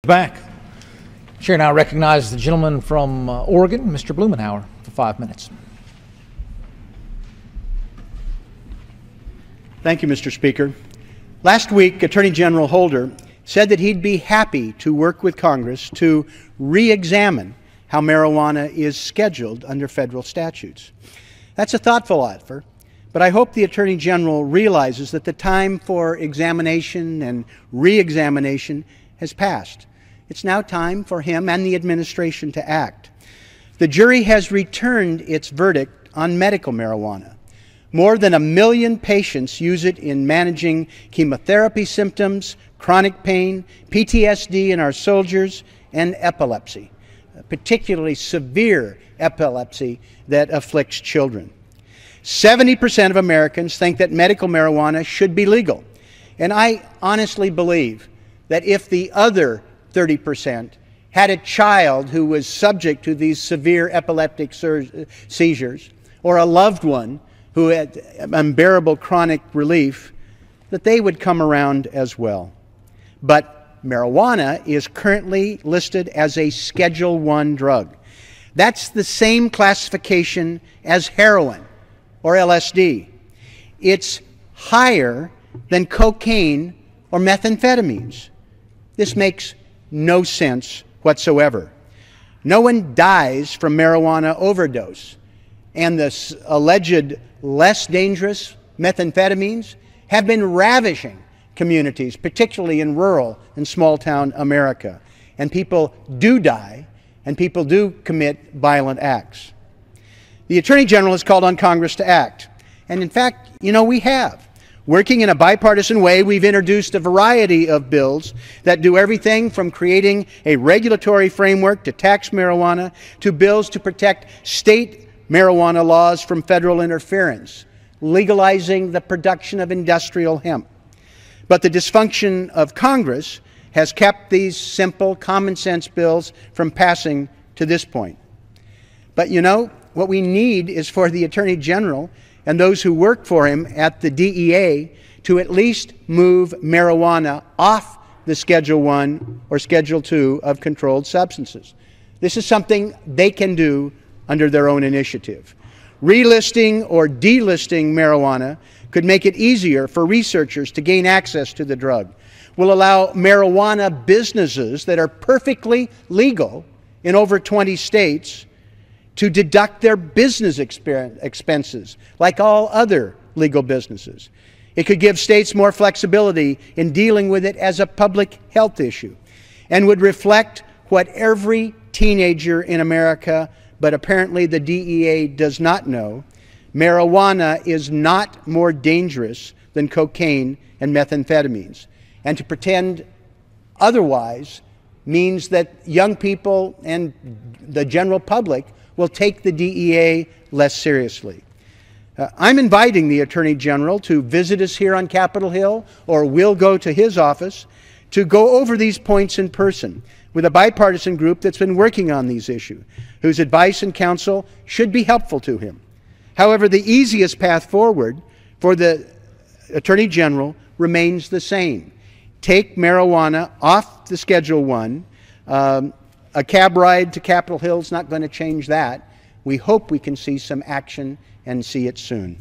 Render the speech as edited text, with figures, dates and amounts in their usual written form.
Back. Chair now recognizes the gentleman from Oregon, Mr. Blumenauer, for 5 minutes. Thank you, Mr. Speaker. Last week, Attorney General Holder said that he'd be happy to work with Congress to re-examine how marijuana is scheduled under federal statutes. That's a thoughtful offer, but I hope the Attorney General realizes that the time for examination and re-examination has passed. It's now time for him and the administration to act. The jury has returned its verdict on medical marijuana. More than 1 million patients use it in managing chemotherapy symptoms, chronic pain, PTSD in our soldiers, and epilepsy, particularly severe epilepsy that afflicts children. 70% of Americans think that medical marijuana should be legal. And I honestly believe that if the other 30% had a child who was subject to these severe epileptic seizures, or a loved one who had unbearable chronic relief, that they would come around as well. But marijuana is currently listed as a Schedule I drug. That's the same classification as heroin or LSD. It's higher than cocaine or methamphetamines. This makes no sense whatsoever. No one dies from marijuana overdose, and the alleged less dangerous methamphetamines have been ravishing communities, particularly in rural and small-town America. And people do die, and people do commit violent acts. The Attorney General has called on Congress to act. And in fact, we have. Working in a bipartisan way, we've introduced a variety of bills that do everything from creating a regulatory framework to tax marijuana, to bills to protect state marijuana laws from federal interference, legalizing the production of industrial hemp. But the dysfunction of Congress has kept these simple, common-sense bills from passing to this point. But what we need is for the Attorney General and those who work for him at the DEA to at least move marijuana off the Schedule I or Schedule II of controlled substances. This is something they can do under their own initiative. Relisting or delisting marijuana could make it easier for researchers to gain access to the drug, will allow marijuana businesses that are perfectly legal in over 20 states to deduct their business expenses like all other legal businesses. It could give states more flexibility in dealing with it as a public health issue, and would reflect what every teenager in America, but apparently the DEA does not know: marijuana is not more dangerous than cocaine and methamphetamines. And to pretend otherwise means that young people and the general public will take the DEA less seriously. I'm inviting the Attorney General to visit us here on Capitol Hill, or we'll go to his office to go over these points in person with a bipartisan group that's been working on these issues, whose advice and counsel should be helpful to him. However, the easiest path forward for the Attorney General remains the same. Take marijuana off the Schedule I. A cab ride to Capitol Hill is not going to change that. We hope we can see some action and see it soon.